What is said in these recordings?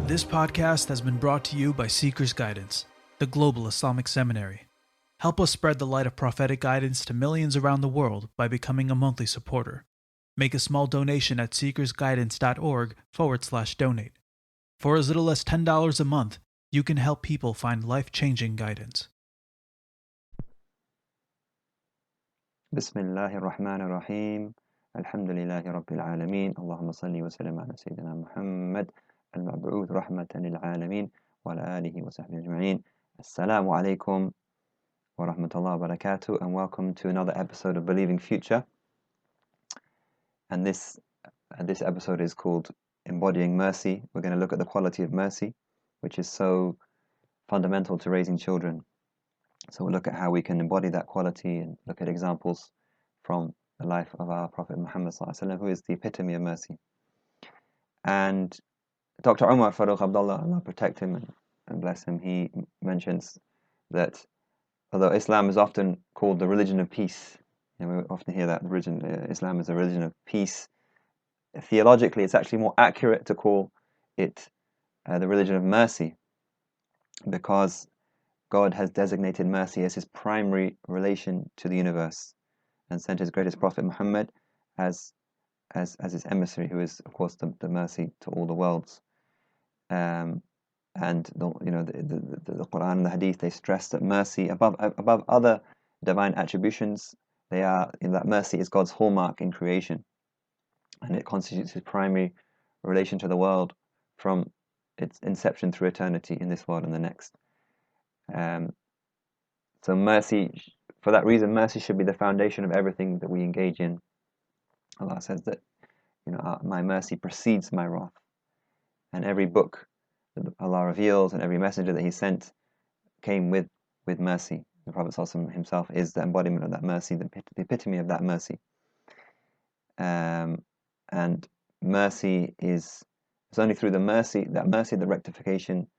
This podcast has been brought to you by Seeker's Guidance, the Global Islamic Seminary. Help us spread the light of prophetic guidance to millions around the world by becoming a monthly supporter. Make a small donation at seekersguidance.org/donate. For as little as $10 a month, you can help people find life-changing guidance. Bismillahir Rahmanir Rahim. Alhamdulillahi Rabbil Alameen. Allahumma salli wa sallim ala Sayyidina Muhammad al-Mab'uth rahmatan lil Alameen wa ala alihi wa sahbihi ajma'in. Assalamu alaikum wa rahmatullahi wa barakatuh, and welcome to another episode of Believing Future. And this episode is called Embodying Mercy. We're going to look at the quality of mercy, which is so fundamental to raising children. So we'll look at how we can embody that quality and look at examples from the life of our Prophet Muhammad ﷺ, who is the epitome of mercy. And Dr. Umar Farooq Abdullah, Allah protect him and bless him, he mentions that although Islam is often called the religion of peace, we often hear that Islam is a religion of peace, theologically it's actually more accurate to call it the religion of mercy, because God has designated mercy as his primary relation to the universe and sent his greatest prophet Muhammad as his emissary, who is of course the mercy to all the worlds. And the Quran and the Hadith, they stress that mercy above other divine attributions, that mercy is God's hallmark in creation, and it constitutes his primary relation to the world from its inception through eternity in this world and the next. So mercy, for that reason, mercy should be the foundation of everything that we engage in. Allah says that, my mercy precedes my wrath, and every book that Allah reveals and every messenger that he sent came with mercy. The Prophet ﷺ himself is the embodiment of that mercy, the epitome of that mercy. And mercy it's only through the mercy that rectification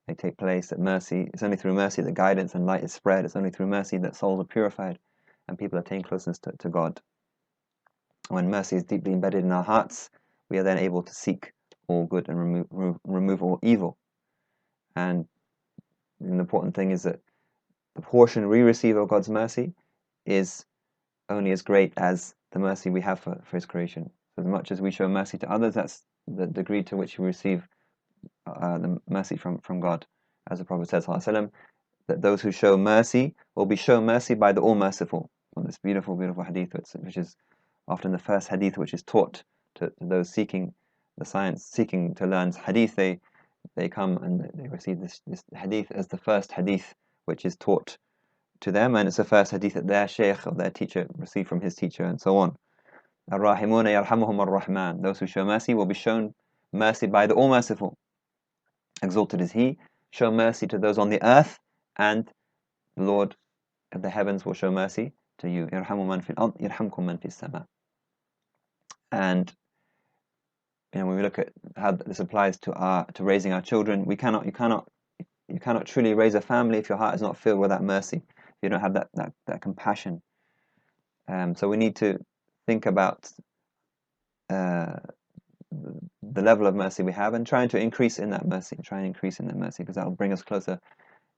may take place, that mercy, it's only through mercy that guidance and light is spread, it's only through mercy that souls are purified and people attain closeness to God. When mercy is deeply embedded in our hearts, we are then able to seek all good and remove all evil. And the important thing is that the portion we receive of God's mercy is only as great as the mercy we have for his creation. So as much as we show mercy to others, that's the degree to which we receive the mercy from God. As the Prophet says, that those who show mercy will be shown mercy by the All-Merciful. This beautiful, beautiful hadith, which is often the first hadith which is taught to those seeking the science, seeking to learn hadith. They come and they receive this hadith as the first hadith which is taught to them, and it's the first hadith that their Shaykh or their teacher received from his teacher, and so on. Ar-Rahimuna yarhamuhum ar-Rahman. Those who show mercy will be shown mercy by the All-Merciful. Exalted is he. Show mercy to those on the earth, and the Lord of the heavens will show mercy to you. Yarhamu man fil ard, yarhamkum man fis sama. And when we look at how this applies to raising our children, you cannot truly raise a family if your heart is not filled with that mercy, if you don't have that compassion. So we need to think about the level of mercy we have and trying to increase in that mercy, because that will bring us closer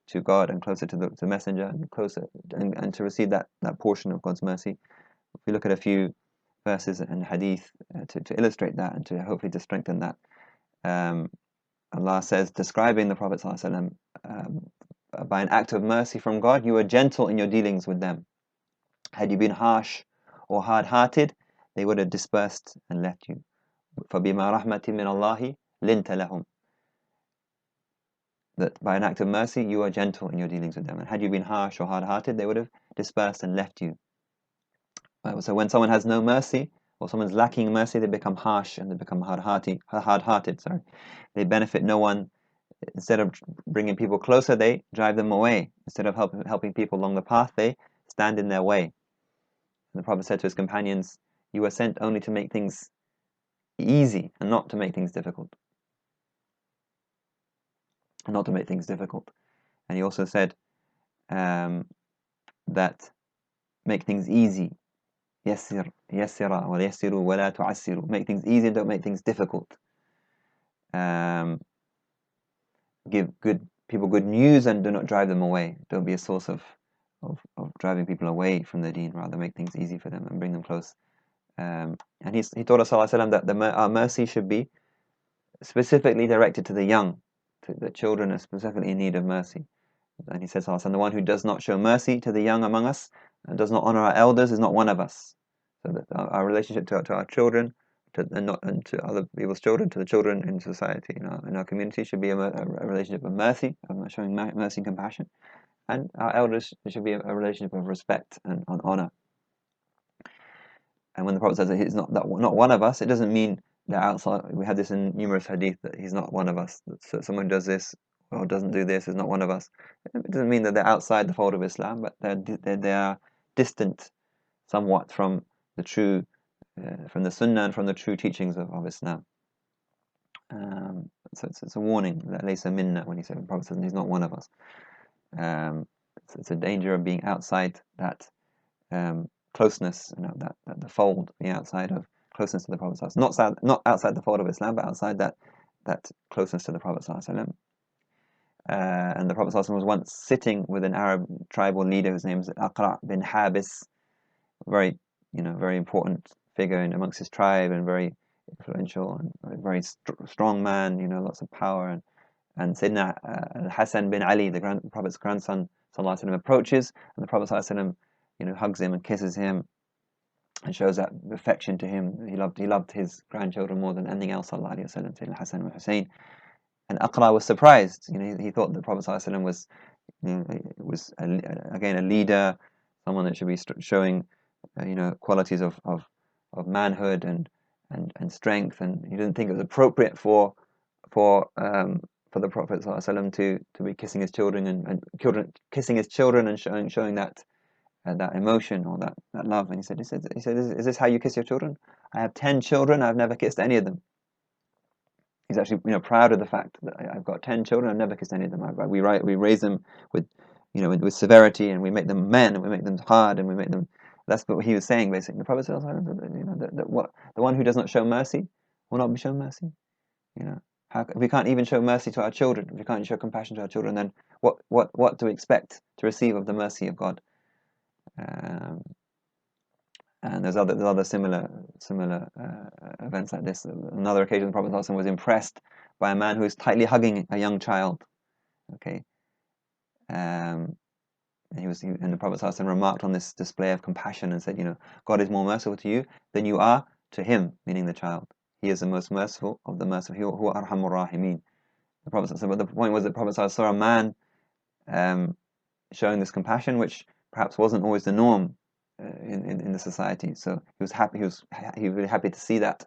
to God and closer to the messenger and closer and to receive that portion of God's mercy. If we look at a few verses and hadith to illustrate that and to hopefully to strengthen that, Allah says, describing the Prophet ﷺ, by an act of mercy from God, you were gentle in your dealings with them. Had you been harsh or hard-hearted, they would have dispersed and left you. فَبِمَا رَحْمَةٍ مِّنَ اللَّهِ لِنْتَ لَهُمْ. That by an act of mercy, you are gentle in your dealings with them. And had you been harsh or hard-hearted, they would have dispersed and left you. So when someone has no mercy, or someone's lacking mercy, they become harsh and they become hard-hearted. They benefit no one. Instead of bringing people closer, they drive them away. Instead of helping people along the path, they stand in their way. And the Prophet said to his companions, you were sent only to make things easy and not to make things difficult. And he also said that make things easy. Yassira wa yassiru wa la tu'assiru. Make things easy and don't make things difficult. give people good news and do not drive them away. Don't be a source of driving people away from the deen. Rather, make things easy for them and bring them close. And he taught us, sallallahu alaihi wasallam, that our mercy should be specifically directed to the young, to the children are specifically in need of mercy. And he says, sallallahu alaihi wasallam, the one who does not show mercy to the young among us and does not honor our elders is not one of us. So that our relationship to our children, and to other people's children, to the children in society, in our community, should be a relationship of mercy, of showing mercy and compassion. And our elders, it should be a relationship of respect and honor. And when the Prophet says that he's not one of us, it doesn't mean they're outside. We had this in numerous hadith, that he's not one of us. So someone who does this or doesn't do this is not one of us. It doesn't mean that they're outside the fold of Islam, but they are distant somewhat from the true, from the Sunnah and from the true teachings of Islam. So it's a warning that laysa minna, when he said, the Prophet says he's not one of us. It's a danger of being outside that closeness, that the fold, being outside of closeness to the Prophet. Not outside the fold of Islam, but outside that closeness to the Prophet. And the Prophet was once sitting with an Arab tribal leader whose name is Aqra bin Habis, very important figure amongst his tribe, and very influential and very strong man, lots of power. And Sayyidina Hassan bin Ali, the Prophet's grandson, sallallahu alaihi wasallam, approaches, and the Prophet sallallahu alaihi wasallam, hugs him and kisses him, and shows that affection to him. He loved his grandchildren more than anything else, sallallahu alaihi wasallam, Sayyidina Hassan and Hussein. And Aqra was surprised. He thought the Prophet sallallahu alaihi wasallam was again a leader, someone that should be showing qualities of manhood and strength, and he didn't think it was appropriate for the Prophet ﷺ to be kissing his children and showing that emotion or that love. And he said, is this how you kiss your children? I have 10 children. I've never kissed any of them. He's actually proud of the fact that I've got 10 children. I've never kissed any of them. We raise them with with severity, and we make them men, and we make them hard, and we make them. That's what he was saying, basically. The Prophet ﷺ, the one who does not show mercy will not be shown mercy. If we can't even show mercy to our children, if we can't show compassion to our children, then what do we expect to receive of the mercy of God? And there's other similar events like this. Another occasion, the Prophet ﷺ was impressed by a man who was tightly hugging a young child. Okay, and the Prophet ﷺ remarked on this display of compassion and said, God is more merciful to you than you are to him, meaning the child. He is the most merciful of the merciful. Huwa arhamur rahimin. The Prophet ﷺ, but the point was that the Prophet ﷺ saw a man showing this compassion, which perhaps wasn't always the norm in the society. So he was happy. He was really happy to see that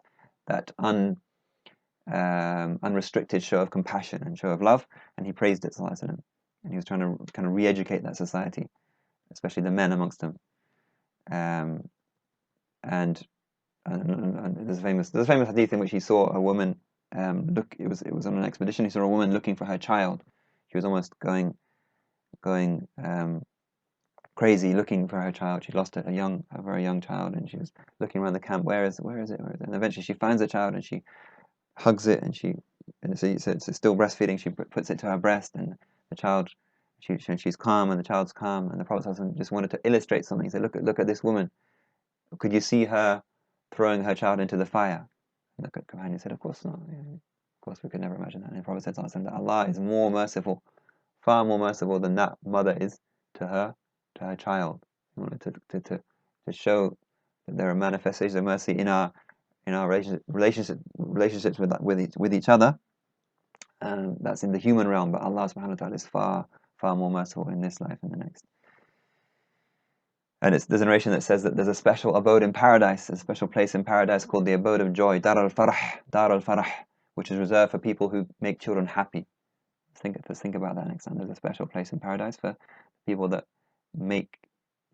unrestricted show of compassion and show of love, and he praised it, sallallahu alaihi wasallam. And he was trying to kind of re-educate that society, especially the men amongst them. And there's a famous hadith in which he saw a woman it was on an expedition. He saw a woman looking for her child. She was almost going crazy looking for her child. She lost a very young child, and she was looking around the camp. Where is it? And eventually she finds the child, and she hugs it, and so it's still breastfeeding. She puts it to her breast, and the child, she's calm, and the child's calm. And the Prophet just wanted to illustrate something. He said, look at this woman. Could you see her throwing her child into the fire? And the companion said, of course not. Of course, we could never imagine that. And the Prophet said that Allah is more merciful, far more merciful than that mother is to her child. He wanted to show that there are manifestations of mercy in our relationships with each other. That's in the human realm, but Allah subhanahu wa ta'ala is far more merciful in this life and the next. And there's a narration that says that there's a special abode in paradise, a special place in paradise called the abode of joy, Dar al-Farah, which is reserved for people who make children happy. Let's think about that next time. There's a special place in paradise for people that make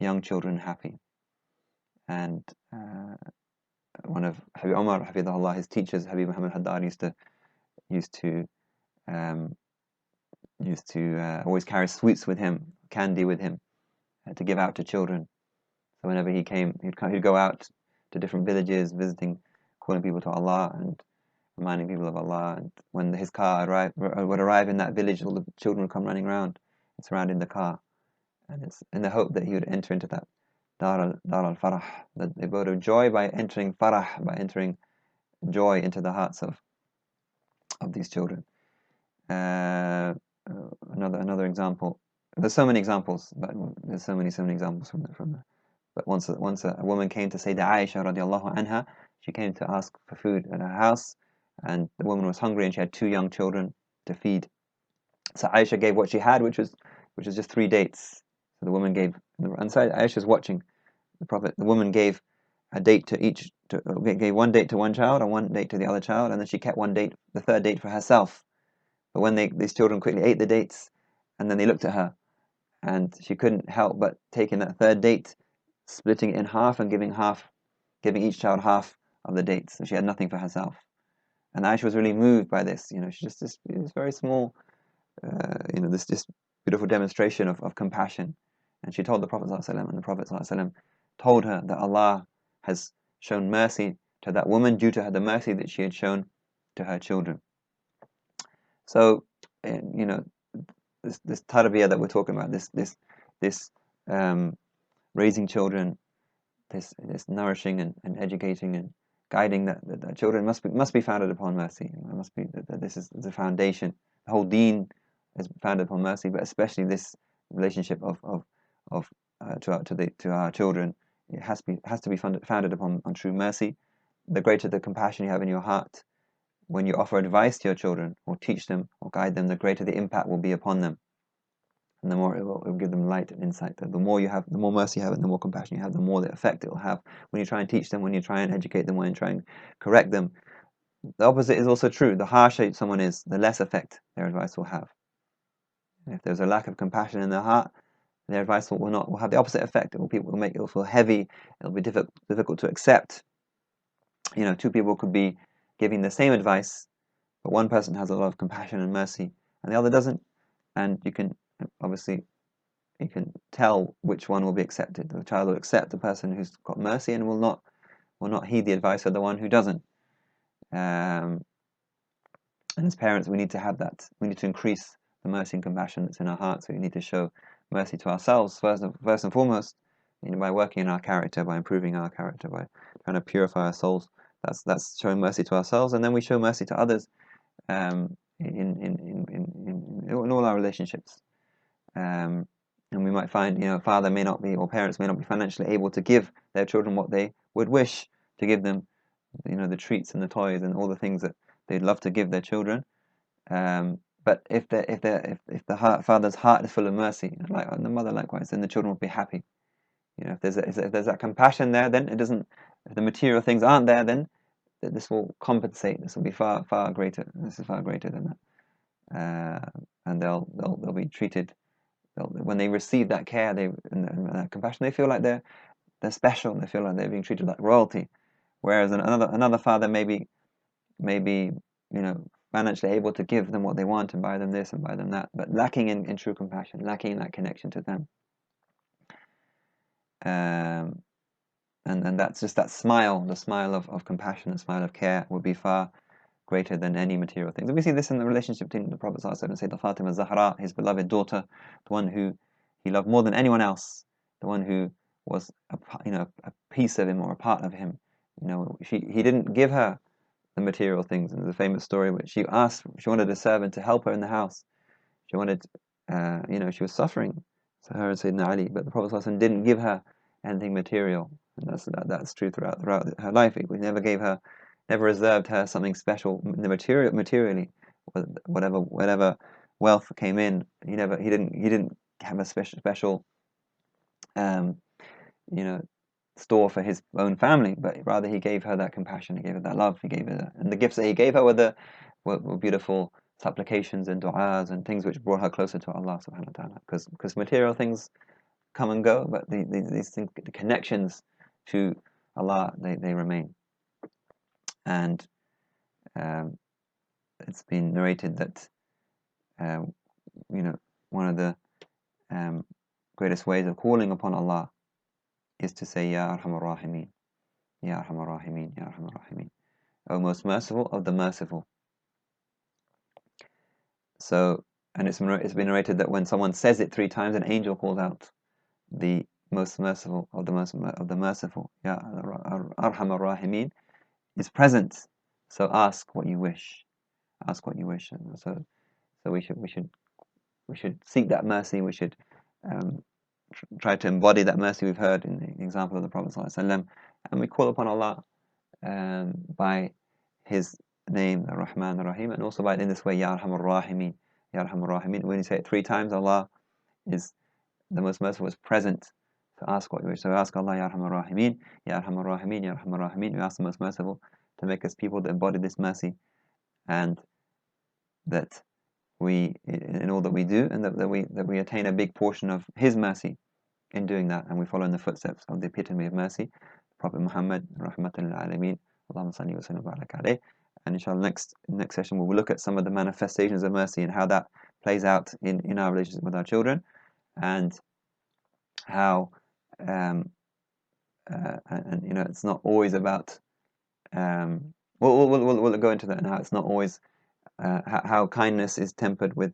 young children happy. And one of Habib Umar, Hafidhahullah, his teachers, Habib Muhammad Haddad, used to always carry sweets with him, candy with him, to give out to children. So whenever he came, he'd go out to different villages, visiting, calling people to Allah, and reminding people of Allah. And when his car would arrive in that village, all the children would come running around and surrounding the car. And it's in the hope that he would enter into that Dar al-Farah, the abode of joy, by entering Farah, by entering joy into the hearts of these children. Another example. There's so many examples, but there's so many examples from the. But once a woman came to Sayyidah Aisha radiallahu anha, she came to ask for food at her house, and the woman was hungry and she had 2 young children to feed. So Aisha gave what she had, which was just 3 dates. So the woman gave, and so Aisha's watching the Prophet. The woman gave a date to each, gave 1 date to one child and 1 date to the other child, and then she kept 1 date, the 3rd date, for herself. But when these children quickly ate the dates, and then they looked at her, and she couldn't help but taking that 3rd date, splitting it in half and giving each child half of the dates, so she had nothing for herself. And Aisha was really moved by this. She just this very small, this beautiful demonstration of compassion. And she told the Prophet ﷺ, and the Prophet ﷺ told her that Allah has shown mercy to that woman due to the mercy that she had shown to her children. So, this tarbiyah that we're talking about, this raising children, this nourishing and educating and guiding that children must be founded upon mercy. It must be that this is the foundation. The whole deen is founded upon mercy, but especially this relationship to our children, it has to be founded upon true mercy. The greater the compassion you have in your heart when you offer advice to your children, or teach them, or guide them, the greater the impact will be upon them, and the more it will give them light and insight. The more you have, the more mercy you have, and the more compassion you have, the more the effect it will have when you try and teach them, when you try and educate them, when you try and correct them. The opposite is also true. The harsher someone is, the less effect their advice will have. If there's a lack of compassion in their heart, their advice will have the opposite effect. It will feel heavy. It'll be difficult to accept. 2 people could be giving the same advice, but one person has a lot of compassion and mercy, and the other doesn't. And you can tell which one will be accepted. The child will accept the person who's got mercy and will not heed the advice of the one who doesn't. And as parents, we need to have that. We need to increase the mercy and compassion that's in our hearts. We need to show mercy to ourselves first and foremost, by working in our character, by improving our character, by trying to purify our souls. That's showing mercy to ourselves, and then we show mercy to others in all our relationships. And we might find, father may not be, or parents may not be financially able to give their children what they would wish to give them, the treats and the toys and all the things that they'd love to give their children. But if the father's heart is full of mercy, and the mother likewise, then the children will be happy. If there's that compassion there, then it doesn't. If the material things aren't there, then this will compensate. This will be far greater. This is far greater than that. And they'll be treated. When they receive that care, and that compassion, they feel like they're special. They feel like they're being treated like royalty. Whereas another father may be financially able to give them what they want and buy them this and buy them that, but lacking in true compassion, lacking in that connection to them. And that's just that smile, the smile of compassion, the smile of care would be far greater than any material things. And we see this in the relationship between the Prophet ﷺ and Sayyidah Fatima Zahra, his beloved daughter, the one who he loved more than anyone else, the one who was a piece of him or a part of him. He didn't give her the material things. And there's a famous story where she wanted a servant to help her in the house. She wanted, she was suffering, so her and Sayyidina Ali, but the Prophet ﷺ didn't give her anything material. And that's true throughout her life. He never reserved her something special materially. Whatever wealth came in, he didn't have a special store for his own family, but rather he gave her that compassion, he gave her that love, he gave her and the gifts that he gave her were beautiful supplications and du'as and things which brought her closer to Allah subhanahu wa ta'ala. Because material things come and go, but these things, the connections to Allah, they remain. And it's been narrated that one of the greatest ways of calling upon Allah is to say Ya Arhamar Rahimin, Ya Arhamar Rahimin, Ya Arhamar Rahimin. O most merciful of the merciful. So, and it's been narrated that when someone says it 3 times, an angel calls out, the most merciful of the merciful, Ya Arhamar Rahimin, is present. So ask what you wish. Ask what you wish. And so we should seek that mercy. We should try to embody that mercy we've heard in the example of the Prophet ﷺ, and we call upon Allah by His name, Ar-Rahman Ar-Rahim, and also by it in this way, Ya Arhamar Rahimin, Ya Arhamar Rahimin. When you say it 3 times, Allah is the most merciful, is present. So ask what you wish. So ask Allah, Ya Arhamar Rahimin, Ya Arhamar Rahimin, Ya Arhamar Rahimin. We ask the most merciful to make us people that embody this mercy, and that we, in all that we do, and that we attain a big portion of His mercy in doing that, and we follow in the footsteps of the epitome of mercy, Prophet Muhammad, Rahmatan lil Alameen, Allahumma salli wa sallim wa barak alayh. And inshallah, next session we'll look at some of the manifestations of mercy and how that plays out in our relationship with our children, and how and it's not always about we'll go into that, and how it's not always how kindness is tempered with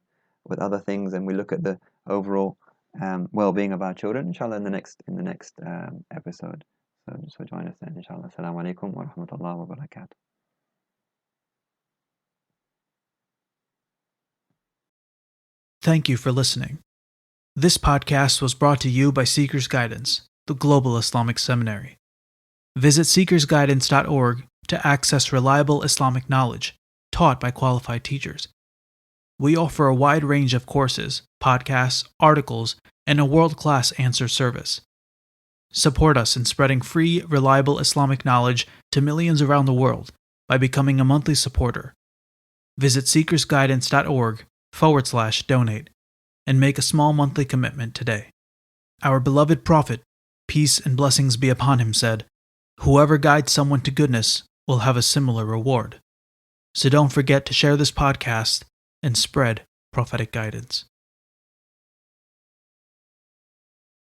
other things, and we look at the overall well-being of our children, inshallah, in the next episode. So join us then, inshallah. Assalamu alaikum wa rahmatullahi wa barakatuh. Thank you for listening. This podcast was brought to you by Seeker's Guidance, the Global Islamic Seminary. Visit seekersguidance.org to access reliable Islamic knowledge taught by qualified teachers. We offer a wide range of courses, podcasts, articles, and a world-class answer service. Support us in spreading free, reliable Islamic knowledge to millions around the world by becoming a monthly supporter. Visit seekersguidance.org/donate and make a small monthly commitment today. Our beloved Prophet, peace and blessings be upon him, said, "Whoever guides someone to goodness will have a similar reward." So don't forget to share this podcast and spread prophetic guidance.